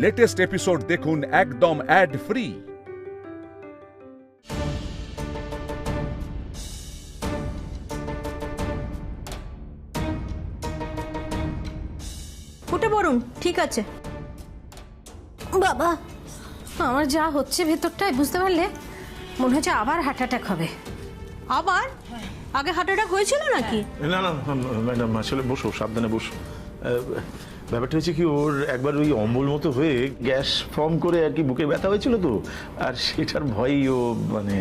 Latest episode দেখুন একদম add free. উঠে পড়ুন, ঠিক আছে। বাবা, আমার যা হচ্ছে ভেতরটায় বুঝতে পারলে মনে হচ্ছে আবার হার্ট অ্যাটাক হবে। আবার? আগে হার্ট অ্যাটাক হয়েছিল নাকি? না না ম্যাডাম, আসলে বসো, সাবধানে বসো। ব্যাপারটা হচ্ছে কি, ওর একবার ওই অম্বল মতো হয়ে গ্যাস ফর্ম করে আর কি বুকে ব্যথা হয়েছিল তো, আর সেটার ভয়ই ও মানে।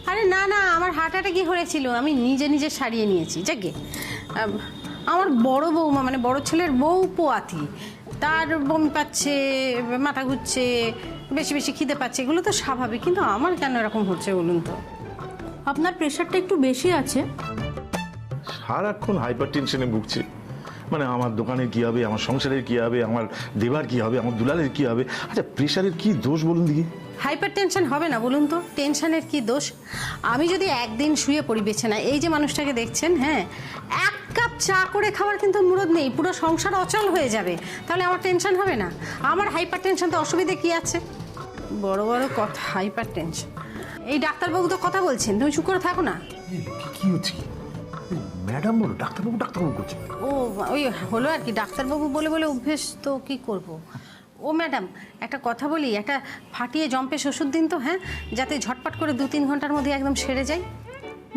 আরে না না, আমার হার্ট অ্যাটাকই হয়েছিল, আমি নিজে নিজে সারিয়ে নিয়েছি। যাকে আমার বড় বৌমা মানে বড় ছেলের বউ পোয়াতি, তার বমি পাচ্ছে, মাথা ঘুরছে, বেশি বেশি খিদে পাচ্ছে, এগুলো তো স্বাভাবিক। কিন্তু আমার কেন এরকম হচ্ছে বলুন তো? আপনার প্রেশারটা একটু বেশি আছে। সারাক্ষণ হাইপার টেনশনে ভুগছি। মানে আমার দোকানের কি হবে, আমার সংসারের কি হবে, আমার দেবার কি হবে, আমার দুলালের কি হবে। আচ্ছা, প্রেশারের কি দোষ বলুন দেখি? হাইপার টেনশন হবে না বলুন তো? টেনশনের কি দোষ? আমি যদি একদিন শুয়ে পড়ি বিছানায়, এই যে মানুষটাকে দেখছেন, হ্যাঁ, এক কাপ চা করে খাওয়ার কিন্তু মুরদ নেই, পুরো সংসার অচল হয়ে যাবে। তাহলে আমার টেনশন হবে না? আমার হাইপার টেনশন তো অসুবিধে কি আছে? বড় বড় কথা, হাইপার টেনশন। এই ডাক্তারবাবু তো কথা বলছেন, তুমি চুপ করে থাকো না। কি হচ্ছে? ম্যাডাম বলো, ডাক্তারবাবু ডাক্তারবাবু করছে। ও ওই হলো আর কি, ডাক্তারবাবু বলে বলে অভ্যেস, তো কি করব। ও ম্যাডাম, একটা কথা বলি, একটা ফাটিয়ে জম্পেশ ওষুধ দিন তো, হ্যাঁ, যাতে ঝটপট করে 2-3 ঘন্টার মধ্যে একদম সেরে যায়।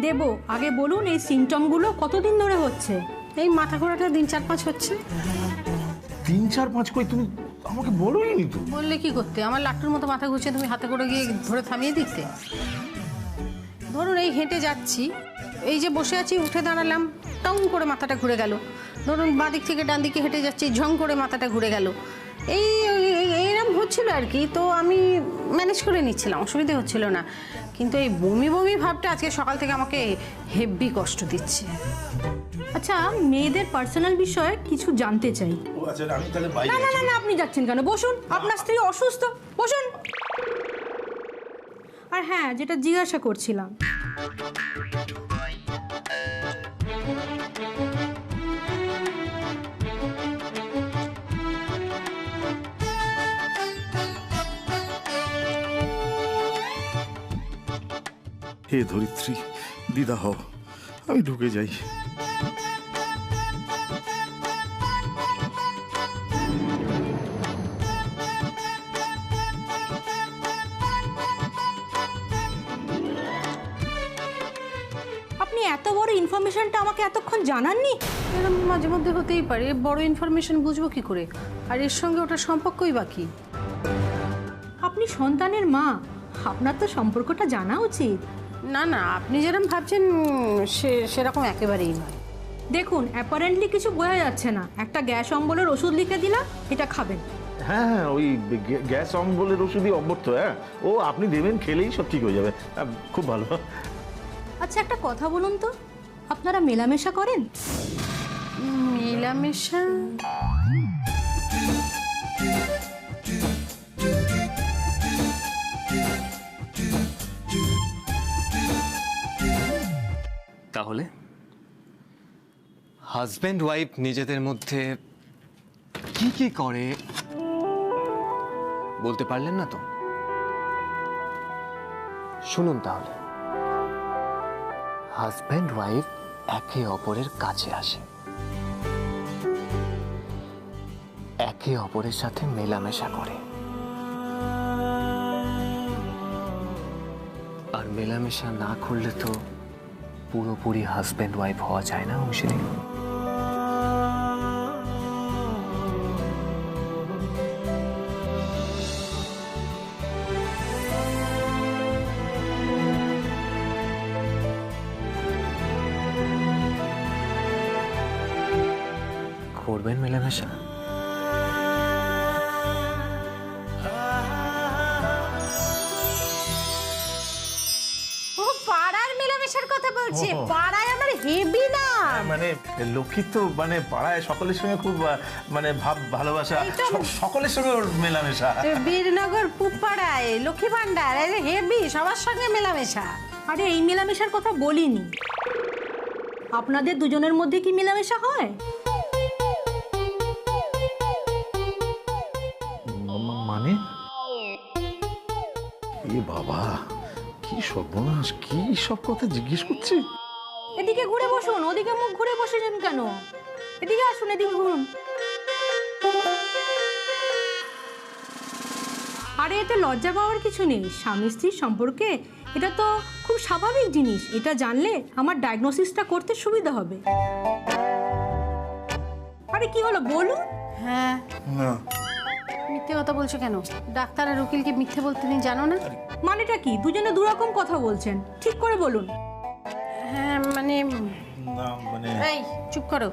দেবো, আগে বলুন এই সিমটমগুলো কতদিন ধরে হচ্ছে? এই মাথা ঘোরাটা 3-4-5 হচ্ছে। 3-4-5 কই? তুমি আমাকে বলোই নি তো। বললে কি করতে? আমার লাট্টুর মতো মাথা ঘুরছে, তুমি হাতে করে গিয়ে ধরে থামিয়ে দিতে। ধরুন এই হেঁটে যাচ্ছি, এই যে বসে আছি, উঠে দাঁড়ালাম, টং করে মাথাটা ঘুরে গেল। ধরুন বাঁদিক থেকে ডান দিকে হেঁটে যাচ্ছি, ঝং করে মাথাটা ঘুরে গেল। এইরকম হচ্ছিল আর কি। তো আমি ম্যানেজ করে নিচ্ছিলাম, অসুবিধে হচ্ছিল না। কিন্তু এই বমি বমি ভাবটা আজকে সকাল থেকে আমাকে হেভি কষ্ট দিচ্ছে। আচ্ছা, মেয়েদের পার্সোনাল বিষয়ে কিছু জানতে চাই। ও আচ্ছা, আমি তাহলে বাইরে না না না না, আপনি যাচ্ছেন কেন? বসুন, আপনার স্ত্রী অসুস্থ, বসুন। আর হ্যাঁ, যেটা জিজ্ঞাসা করছিলাম, হে ধরিত্রী, দিদা হও, আমি ঢুকে যাই। আপনি এত বড় ইনফরমেশনটা আমাকে এতক্ষণ জানাননি? এরকম মাঝে মধ্যে হতেই পারে, বড় ইনফরমেশন বুঝবো কি করে? আর এর সঙ্গে ওটা সম্পর্কই বাকি। আপনি সন্তানের মা, আপনার তো সম্পর্কটা জানা উচিত। না না, আপনি যেরকম ভাবছেন সেরকম একেবারেই নয়। দেখুন, অ্যাপারেন্টলি কিছু বোঝা যাচ্ছে না। একটা গ্যাস অম্বলের ওষুধ লিখে দিলাম, এটা খাবেন। হ্যাঁ হ্যাঁ, ওই গ্যাস অম্বলের ওষুধই অভ্যর্থ। হ্যাঁ, ও আপনি দেবেন, খেলেই সব ঠিক হয়ে যাবে। খুব ভালো। আচ্ছা, একটা কথা বলুন তো, আপনারা মেলামেশা করেন? মেলামেশা? তাহলে হাজব্যান্ড ওয়াইফ নিজেদের মধ্যে কি কি করে বলতে পারলেন না তো? শুনুন তাহলে, হাজব্যান্ড ওয়াইফ একে অপরের কাছে আসে, একে অপরের সাথে মেলামেশা করে। আর মেলামেশা না করলে তো পুরোপুরি হাজব্যান্ড ওয়াইফ হওয়া যায় না অংশিনী। করবেন মেলামেশা? ও পাড়ার মেলামেশার কথা বলছে? পাড়ায় আমার হেভি না, মানে লক্ষ্মী তো মানে পাড়ায় সকলের সঙ্গে খুব মানে ভাব ভালোবাসা, সকলের সঙ্গে ওর মেলামেশা। বীরনগর পুপাড়ায় লক্ষ্মী ভান্ডার, হেভি, সবার সঙ্গে মেলামেশা। আরে এই মেলামেশার কথা বলিনি, আপনাদের দুজনের মধ্যে কি মেলামেশা হয়? মানে এ বাবা, কি সর্বনাশ, কি সব কথা জিজ্ঞেস করছে। এদিকে ঘুরে বসুন, ওদিকে মুখ ঘুরে বসেছেন কেন? এদিকে আসুন, এদিকে ঘুরুন। আরে এতে লজ্জা পাওয়ার কিছু নেই। স্বামী স্ত্রীর সম্পর্কে এটা তো খুব স্বাভাবিক জিনিস। এটা জানলে আমার ডায়াগনোসিসটা করতে সুবিধা হবে। আরে কি হলো বলুন? হ্যাঁ, মিথ্যে কথা বলছো কেন? ডাক্তার আর উকিলকে মিথ্যে বলতে নেই, জানো না? মানেটা কি? দুজনে দুরকম কথা বলছেন, ঠিক করে বলুন। হ্যাঁ মানে এই চুপ করো।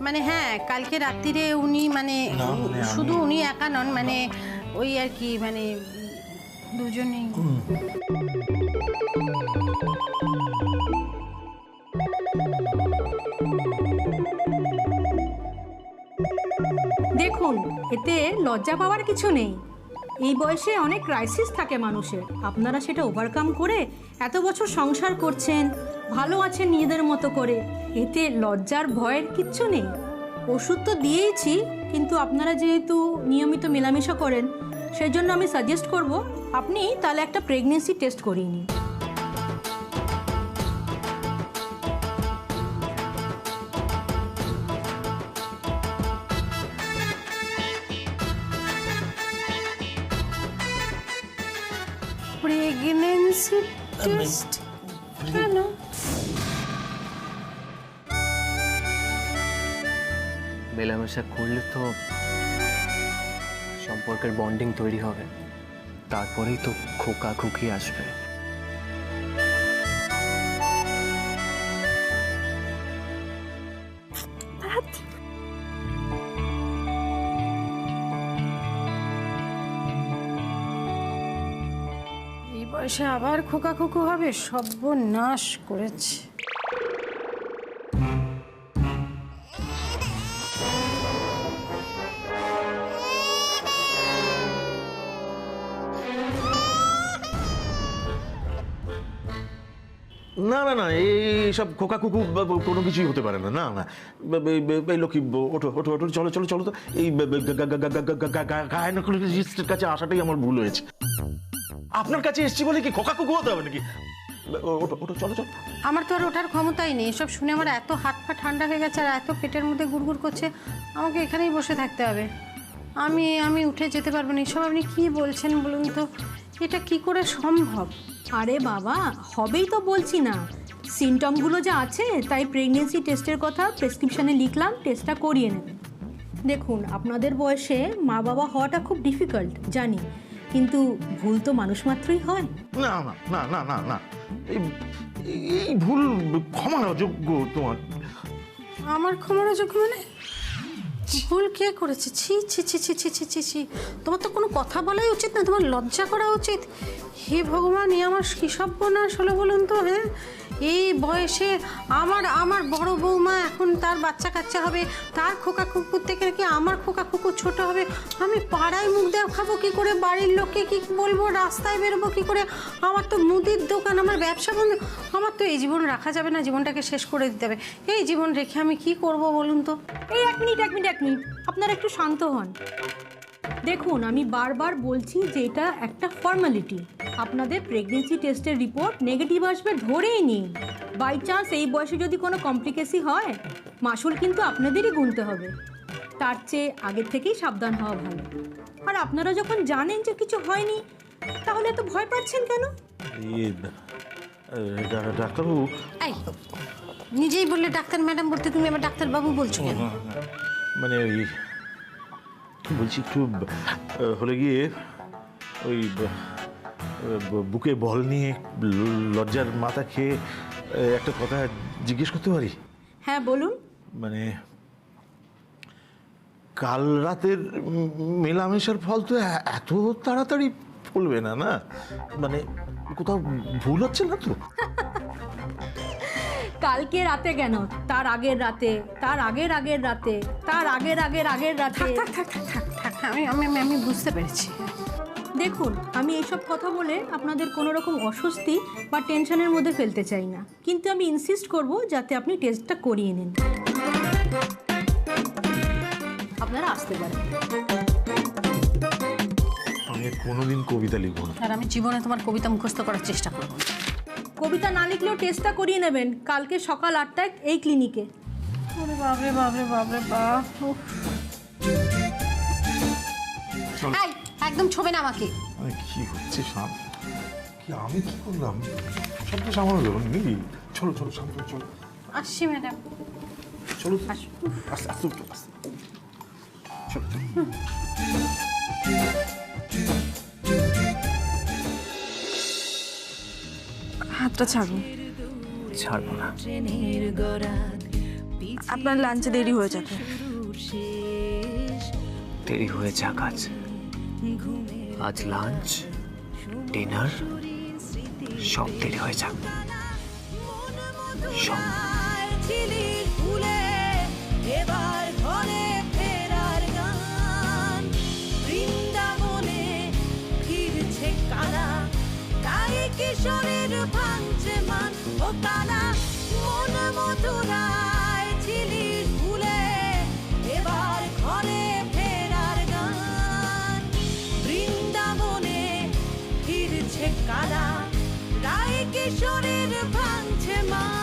মানে হ্যাঁ, কালকে রাত্রিরে উনি মানে শুধু উনি একা নন, মানে ওই আর কি, মানে দুজনেই। দেখুন, এতে লজ্জা পাওয়ার কিছু নেই। এই বয়সে অনেক ক্রাইসিস থাকে মানুষের। আপনারা সেটা ওভারকাম করে এত বছর সংসার করছেন, ভালো আছেন নিজেদের মতো করে। এতে লজ্জার ভয়ের কিচ্ছু নেই। ওষুধ তো দিয়েইছি, কিন্তু আপনারা যেহেতু নিয়মিত মেলামেশা করেন, সেই জন্য আমি সাজেস্ট করব আপনি তাহলে একটা প্রেগনেন্সি টেস্ট করিয়ে নিন। প্রেগন্যান্সি টেস্ট কেন? মেলামেশা করলে তো সম্পর্কের বন্ডিং তৈরি হবে, তারপরেই তো খোকা খুকি আসবে। এই বয়সে আবার খোকা খুকু হবে? সর্বনাশ করেছে। না না না, এইসব খোকা কুকু কোনো কিছুই হতে পারে না। না না, এই লক্ষ্মী, ওঠো ওঠো ওঠো, চলো চলো চলো তো। এই গায়নোকোলজিস্টের কাছে আসাটাই আমার ভুল হয়েছে। আপনার কাছে এসছি বলে কি খোকা কুকু হতে হবে নাকি? ওঠো ওঠো, চলো চলো। আমার তো আর ওঠার ক্ষমতাই নেই। এসব শুনে আমার এত হাত পা ঠান্ডা হয়ে গেছে, আর এত পেটের মধ্যে গুড়গুড় করছে। আমাকে এখানেই বসে থাকতে হবে। আমি উঠে যেতে পারবো না। এসব আপনি কি বলছেন বলুন তো? এটা কি করে সম্ভব? আরে বাবা, হবেই তো বলছি না। সিমটমগুলো যা আছে, তাই প্রেগনেন্সি টেস্টের কথা প্রেসক্রিপশানে লিখলাম, টেস্টটা করিয়ে নেবেন। দেখুন, আপনাদের বয়সে মা বাবা হওয়াটা খুব ডিফিকাল্ট জানি, কিন্তু ভুল তো মানুষ মাত্রই হয়। না না না না না না, এই ভুল ক্ষমার অযোগ্য তোমার। আমার ক্ষমার অযোগ্য মানে? ভুল কে করেছে? ছি ছি ছি ছি ছি ছি ছি ছি। তোমার তো কোনো কথা বলাই উচিত না, তোমার লজ্জা করা উচিত। হে ভগবান, এ আমার কী সর্বনাশ হলো বলুন তো? হ্যাঁ, এই বয়সে আমার বড় বৌমা এখন তার বাচ্চা কাচ্চা হবে, তার খোকা কুকুর থেকে কি আমার খোকা কুকুর ছোট হবে? আমি পাড়ায় মুখ দেখাবো কী করে? বাড়ির লোককে কি বলবো? রাস্তায় বেরোবো কী করে? আমার তো মুদির দোকান, আমার ব্যবসা বন্ধ। আমার তো এই জীবন রাখা যাবে না, জীবনটাকে শেষ করে দিতে হবে। এই জীবন রেখে আমি কি করব বলুন তো? এই এক মিনিট আপনারা একটু শান্ত হন। দেখুন, আমি বারবার বলছি যে এটা একটা ফর্মালিটি। আপনাদের প্রেগনেন্সি টেস্টের রিপোর্ট নেগেটিভ আসবে ধরেই নিন। বাই চান্স এই বয়সে যদি কোনো কমপ্লিকেসি হয়, মাসুল কিন্তু আপনাদেরই গুনতে হবে। তার চেয়ে আগের থেকেই সাবধান হওয়া ভালো। আর আপনারা যখন জানেন যে কিছু হয়নি, তাহলে এত ভয় পাচ্ছেন কেন? ডাক্তারবাবু, এই নিজেই বললে ডাক্তার ম্যাডাম বলতে, তুমি আবার ডাক্তার বাবু বলছো কেন? মানে ওই বলছি, একটু হলে গিয়ে ওই বুকে বল নিয়ে লজ্জার মাথা খেয়ে একটা কথা জিজ্ঞেস করতে পারি? হ্যাঁ বলুন। মানে কাল রাতের মেলামেশার ফল তো এত তাড়াতাড়ি ফলবে না, না? মানে কোথাও ভুল হচ্ছে না তো? কালকে রাতে কেন, তার আগের রাতে, তার আগের আগের রাতে, তার আগের আগের আগের রাতে। থাক, আমি বুঝতে পেরেছি। দেখুন, আমি এইসব কথা বলে আপনাদের কোনো রকম অস্বস্তি বা টেনশনের মধ্যে ফেলতে চাই না, কিন্তু আমি ইনসিস্ট করব যাতে আপনি টেস্টটা করিয়ে নিন। আপনারা আসতে পারেন। কোনোদিন কবিতা লিখবো না। আর আমি জীবনে তোমার কবিতা মুখস্থ করার চেষ্টা করবো না। কবিতা না লিখলেও টেস্টটা করিয়ে নেবেন কালকে সকাল 8টায় এই ক্লিনিকে। ওরে বাপরে বাপরে বাপরে বাপ। এই, একদম ছোবে না আমাকে। আরে কি হচ্ছে শান্ত? কি আমি কি করলাম? সব তো সামান্য ব্যাপার নাকি? চলো চলো শান্ত চলো। আসছি ম্যাডাম। চলো আসো। আস্তে আস্তে উঠো, আস্তে। চলো চলো। হাতটা ছাড়ুন, ছাড়বো না। আপনার লাঞ্চে দেরি হয়ে যাবে। দেরি হয়ে যাক আজ। আজ লাঞ্চ, ডিনার সব দেরি হয়ে যাক, সব। এবার ঘরে ফেরার গান, বৃন্দাবনে ফিরছে কারা, তাই কিশোরের ভাঙছে মান ও তারা, মন মধুরায় ঝিলির ফুলে, এবার ঘরে ফেরার গান, বৃন্দাবনে ফিরছে কারা, তাই কিশোরের ভাঙছে মান।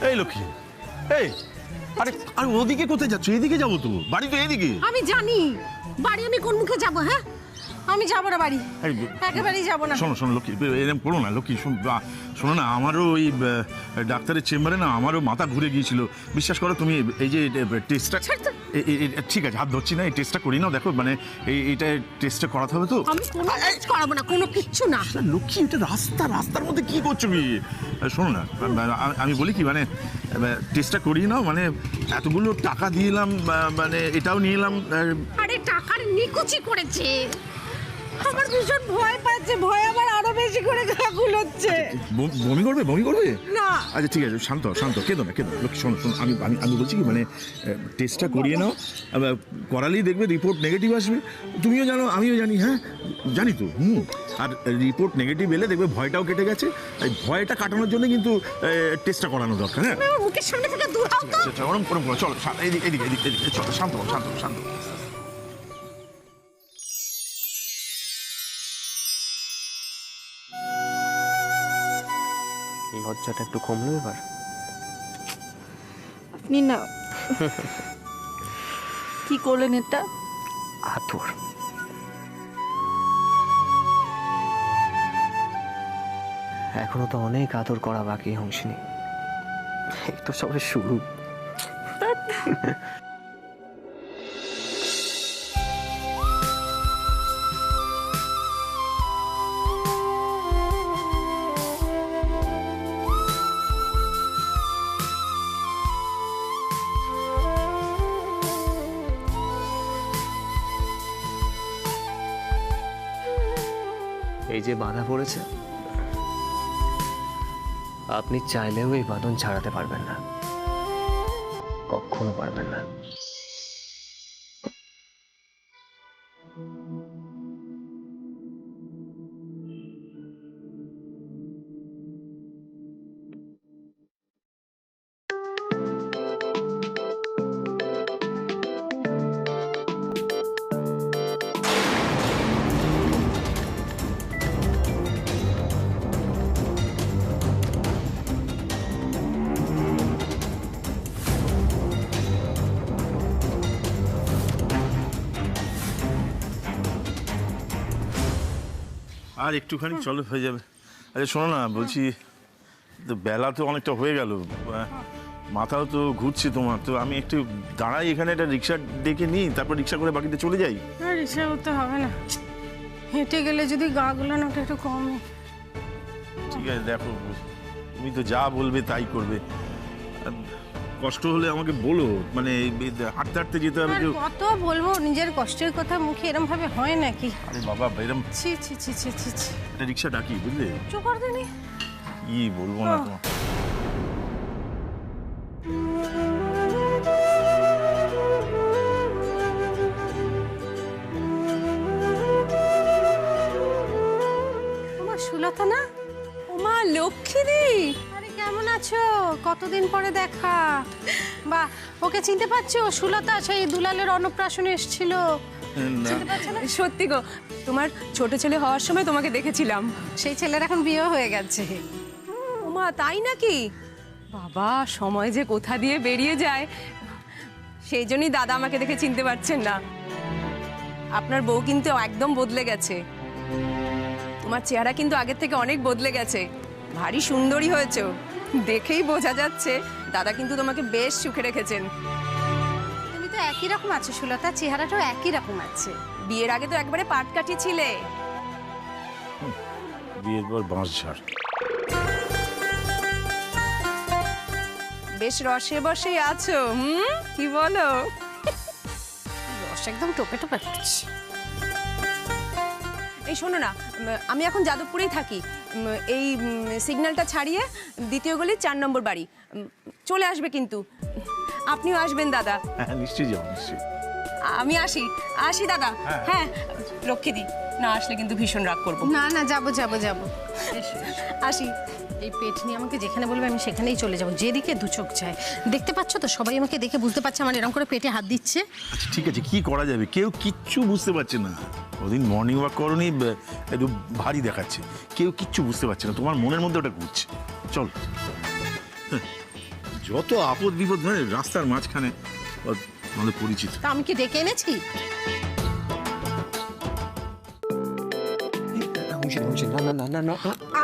এই লক্ষ্মী, এই আরে আরে ওদিকে কোথায় যাচ্ছ? এদিকে যাবো তো, বাড়ি তো এদিকে। আমি জানি বাড়ি আমি কোন মুখে যাব। হ্যাঁ, আমি যাবো না বাড়ি, এই, একেবারেই যাবো না। শোনো শোনো লক্ষ্মী, এরকম করো না লক্ষ্মী। শোনো না, আমারও ওই ডাক্তারের চেম্বারে না আমারও মাথা ঘুরে গিয়েছিল। বিশ্বাস করো তুমি, এই যে টেস্টটা, ঠিক আছে হাত ধরছি না, এই টেস্টটা করি নাও। দেখো মানে এইটা টেস্টটা করাতে হবে তো। আমি কোনো কাজ করাবো না, কোনো কিচ্ছু না। লক্ষ্মী, এটা রাস্তার মধ্যে কি করছো কি? শোনো না, আমি বলি কি, মানে টেস্টটা করিয়ে নাও। মানে এতগুলো টাকা দিয়ে এলাম, মানে এটাও নিয়ে এলাম। আরে টাকার নিকুচি করেছে, আমার ভীষণ ভয় পাচ্ছে, ভয় আমার আরো বেশি করে গা গুলোচ্ছে। বমি করবে? বমি করবে না। আচ্ছা ঠিক আছে, শান্ত শান্ত, কেঁদো না কেঁদো না। লক্ষ্মী শোনো শোনো, আমি বলছি কি, মানে টেস্টটা করিয়ে নাও। করালেই দেখবে রিপোর্ট নেগেটিভ আসবে। তুমিও জানো, আমিও জানি। হ্যাঁ জানি তো। আর রিপোর্ট নেগেটিভ এলে দেখবে ভয়টাও কেটে গেছে। এই ভয়টা কাটানোর জন্য কিন্তু টেস্টটা করানো দরকার। হ্যাঁ আমার মুখের সামনে থেকে দূর হও তো। আচ্ছা ওরম করো, চলো এদিকে এদিকে এদিকে চলো, শান্ত শান্ত শান্ত। লজ্জাটা একটু কমলো এবার? আপনি না কি করলেন এটা? আদর। এখনো তো অনেক আদর করা বাকি হংসিনী, এই তো সবে শুরু। এই যে বাঁধা পড়েছে, আপনি চাইলেও এই বাঁধন ছাড়াতে পারবেন না, কখনো পারবেন না। আর একটুখানি চলো, হয়ে যাবে। আরে শোনো না, বলছি তো বেলা তো অনেকটা হয়ে গেল, মাথাও তো ঘুরছে তোমার। তো আমি একটু দাঁড়াই এখানে, একটা রিক্সা ডেকে নিই, তারপর রিক্সা করে বাকিতে চলে যাই। রিক্সা করতে হবে না, হেঁটে গেলে যদি গা গুলানোটা একটু কমে। ঠিক আছে দেখো, তুমি তো যা বলবে তাই করবে। কষ্ট হলে আমাকে বলো, মানে হাঁটতে হাঁটতে যেতে হবে। আর কত বলবো নিজের কষ্টের কথা, মুখে এরম ভাবে হয় নাকি? আরে বাবা এরম, ছি ছি ছি ছি ছি ছি। একটা রিক্সা ডাকি, বুঝলে? চোখর দিনি কি বলবো না তোমার। লক্ষ্মীদি, আরে কেমন আছো? কতদিন পরে দেখা। বাহ, ওকে চিনতে পারছো? সুলতা, সেই দুলালের অন্নপ্রাশনে এসেছিল। চিনতে পারছো না? সত্যি গো, তোমার ছোট ছেলে হওয়ার সময় তোমাকে দেখেছিলাম। সেই ছেলের এখন বিয়ে হয়ে গেছে। ওমা, তাই নাকি? বাবা, সময় যে কোথা দিয়ে বেরিয়ে যায়, সেই জন্যই দাদা আমাকে দেখে চিনতে পারছেন না। আপনার বউ কিন্তু একদম বদলে গেছে। তোমার চেহারা কিন্তু আগের থেকে অনেক বদলে গেছে। ভারী সুন্দরী হয়েছো, দেখেই বোঝা যাচ্ছে দাদা কিন্তু তোমাকে বেশ সুখে রেখেছেন। তুমি তো একই রকম আছো সুলতা, চেহারাটাও একই রকম আছে। বিয়ের আগে তো একবারে পাট কাটি ছিলে। বিয়ের পর বাঁশ ঝাড়। বেশ রসে বসেই আছো, কি বলো? রস একদম টোপে টোপে পড়ছে। এই শোনো না, আমি এখন যাদবপুরেই থাকি। এই সিগন্যালটা ছাড়িয়ে দ্বিতীয় গলি 4 নম্বর বাড়ি। চলে আসবে কিন্তু। আপনিও আসবেন দাদা। হ্যাঁ, নিশ্চয়ই যাবো, নিশ্চয়ই। আমি আসি দাদা। হ্যাঁ, লক্ষ্মীদি, না আসলে কিন্তু ভীষণ রাগ করবো। না না, যাবো যাবো যাবো। আসি। এই পেট নিয়ে আমাকে যেখানে বলবে আমি সেখানেই চলে যাবো, যেদিকে দু চোখ যায়। দেখতে পাচ্ছ তো, সবাই আমাকে দেখে বুঝতে পারছে আমার এরকম করে পেটে হাত দিচ্ছে। আচ্ছা ঠিক আছে, কি করা যাবে? কেউ কিচ্ছু বুঝতে পারছে না। ওদিন মর্নিং ওয়াক করনি, একটু ভারী দেখাচ্ছে। কেউ কিচ্ছু বুঝতে পারছে না, তোমার মনের মধ্যে ওটা ঘুরছে। চল, যত আপদ বিপদ ধরে রাস্তার মাঝখানে আমাদের পরিচিত। তা আমি কি ডেকে এনেছি?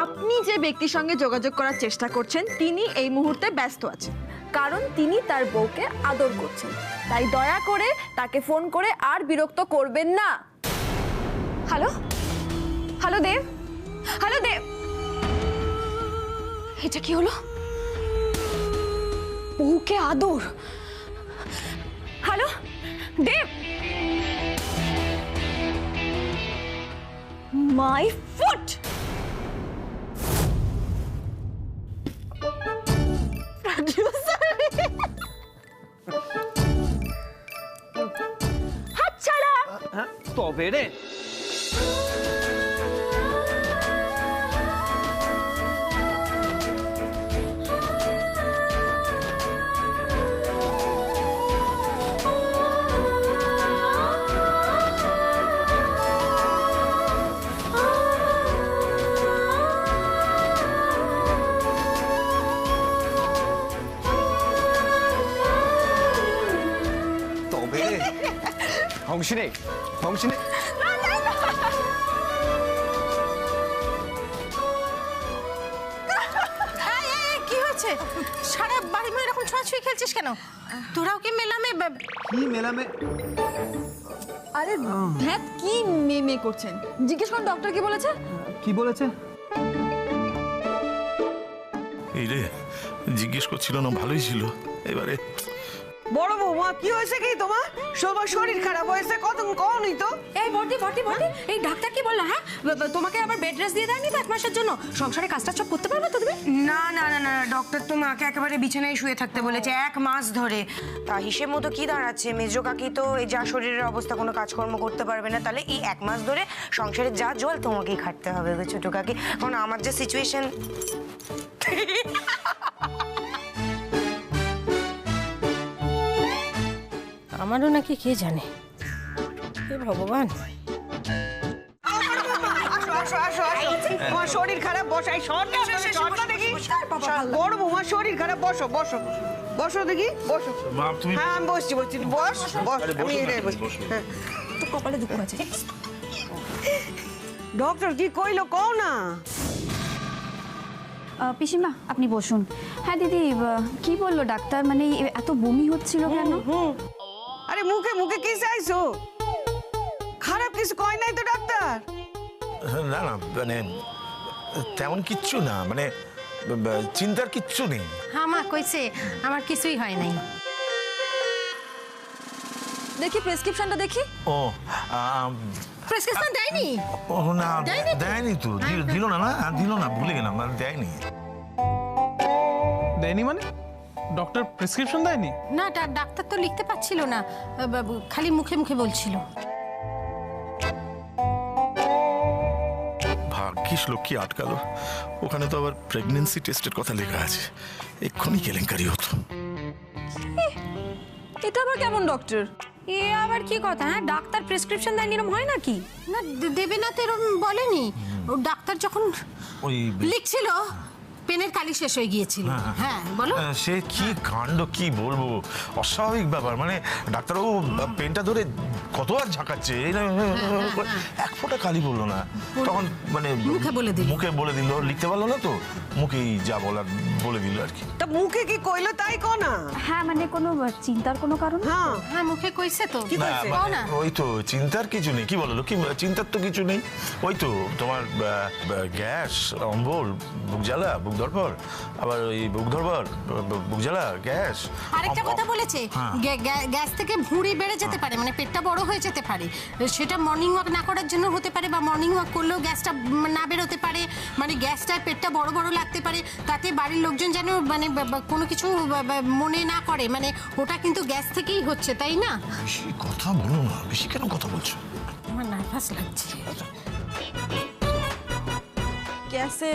আপনি যে ব্যক্তির সঙ্গে যোগাযোগ করার চেষ্টা করছেন তিনি এই মুহূর্তে ব্যস্ত আছেন, কারণ তিনি তার বউকে আদর করছেন। তাই দয়া করে তাকে ফোন করে আর বিরক্ত করবেন না। Hello hello Dev, hello Dev, এটা কি হলো? বউকে আদর? Hello Dev, my foot. হাত ছাড়া। তবে রে, হংসিনী, হংসিনী, কি হয়েছে? সারা বাড়ি মেয়ে এরকম ছোঁয়াছুঁই খেলছিস কেন? তোরাও কি মেলামে? কি মেলামে? আরে ধ্যাত, কি মেমে করছেন? জিজ্ঞেস করুন ডক্টর কি বলেছে। কি বলেছে? এই রে, জিজ্ঞেস করছিল না, ভালোই ছিল। এবারে বড় বৌমা, কি হয়েছে কি তোমার? সবার শরীর খারাপ হয়েছে, কত কমই তো। এই বর্দি বর্দি বর্দি, এই ডাক্তার কি বললো? হ্যাঁ, তোমাকে আবার বেড রেস্ট দিয়ে দেয়নি তো 1 মাসের জন্য? সংসারে কাজটা সব করতে পারবে তো তুমি? না না না না, ডক্টর তো মাকে একেবারে বিছানায় শুয়ে থাকতে বলেছে 1 মাস ধরে। তা হিসেব মতো কি দাঁড়াচ্ছে, মেজো কাকি তো এই যা শরীরের অবস্থা কোনো কাজকর্ম করতে পারবে না, তাহলে এই 1 মাস ধরে সংসারের যা জল তোমাকেই খাটতে হবে গো ছোট কাকি। কারণ আমার যে সিচুয়েশন। আমারও নাকি কে জানে। হে ভগবান। তোমার শরীর খারাপ, বসাই শরটা দেখি। বড় বৌমা শরীর খারাপ, বসো বসো বসো দেখি, বসো। হ্যাঁ আমি বসছি বসছি, বস বস, আমি এটাই বসছি। হ্যাঁ, তো কপালে দুঃখ আছে। ডক্টর কি কইলো কও না। পিসিমা আপনি বসুন। হ্যাঁ দিদি, কি বললো ডাক্তার? মানে এত বমি হচ্ছিল কেন? আরে মুখে মুখে কি চাইছো? খারাপ কিছু কয় নাই তো ডাক্তার? না না, মানে তেমন কিচ্ছু না, মানে চিন্তার কিচ্ছু নেই। হ্যাঁ মা কইছে আমার কিছুই হয় নাই। দেখি প্রেসক্রিপশনটা দেখি। ও প্রেসক্রিপশন দেয়নি? ও না, দেয়নি তো। দিল না, না দিল না, ভুলে গেলাম, মানে দেয়নি। দেয়নি মানে? ডক্টর প্রেসক্রিপশন দেয়নি? না, ডাক্তার তো লিখতে পাচ্ছিল না, খালি মুখে মুখে বলছিল। ভাগ্য ভাগ্যিস লক্ষ্মী আটকালো, ওখানে তো আবার প্রেগনেন্সি টেস্টের কথা লেখা আছে, এক্ষুনি কেলেঙ্কারি হতো। এটা আবার কেমন ডক্টর? এ আবার কি কথা? হ্যাঁ, ডাক্তার প্রেসক্রিপশন দেন এরকম হয় নাকি? না, দেবে না তো এরকম বলেনি। ও ডাক্তার যখন ওই লিখছিল পেনের কালি শেষ হয়ে গিয়েছিল। হ্যাঁ বলো। সে কি কাণ্ড, কি বলবো, অস্বাভাবিক ব্যাপার। মানে ডাক্তারবাবু পেনটা ধরে কত আর ঝাঁকাচ্ছে, এক ফোঁটা কালি বললো না। তখন মানে মুখে বলে দিল, লিখতে পারলো না তো, মুখেই যা বলার বলে দিল আর কি। তা মুখে কি কইলো তাই কো না? হ্যাঁ মানে কোনো চিন্তার কোনো কারণ? হ্যাঁ মুখে কইছে তো। ওই তো চিন্তার কিছু নেই। কি বলো কি চিন্তার তো কিছু নেই। ওই তো তোমার গ্যাস, অম্বল, বুক জ্বালা, বুক ধরপর, আবার ওই বুক ধরপর, বুক জ্বালা, গ্যাস। আরেকটা কথা বলেছে, গ্যাস থেকে ভুঁড়ি বেড়ে যেতে পারে, মানে পেটটা বড় হয়ে যেতে পারে। সেটা মর্নিং ওয়াক না করার জন্য হতে পারে, বা মর্নিং ওয়াক করলেও গ্যাসটা না বেরোতে পারে, মানে গ্যাসটা পেটটা বড় বড় লাগতে পারে। তাতে বাড়ির লোকজন যেন মানে কোনো কিছু মনে না করে, মানে ওটা কিন্তু গ্যাস থেকেই হচ্ছে, তাই না? বেশি কথা বলো না, বেশি কেন কথা বলছো? আমার নার্ভাস লাগছে। গ্যাসে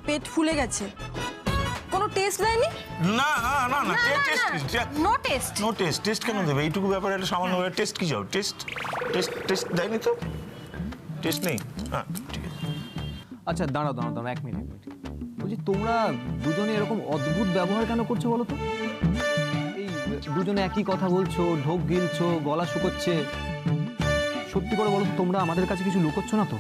পেট ফুলে গেছে, কোনো টেস্ট দেয়নি? না না না না, no test. No test. Test কেন দেবে? এইটুকু ব্যাপারে একটা সামান্য টেস্ট কি যাও? টেস্ট টেস্ট টেস্ট দেয়নি তো, টেস্ট নেই। হ্যাঁ ঠিক আছে। আচ্ছা দাঁড়াও দাঁড়াও দাঁড়াও, 1 মিনিট। বলছি তোমরা দুজনে এরকম অদ্ভুত ব্যবহার কেন করছো বলো তো? এই দুজনে একই কথা বলছো, ঢোক গিলছো, গলা শুকোচ্ছে। সত্যি করে বলো তো, তোমরা আমাদের কাছে কিছু লুকোচ্ছ না তো?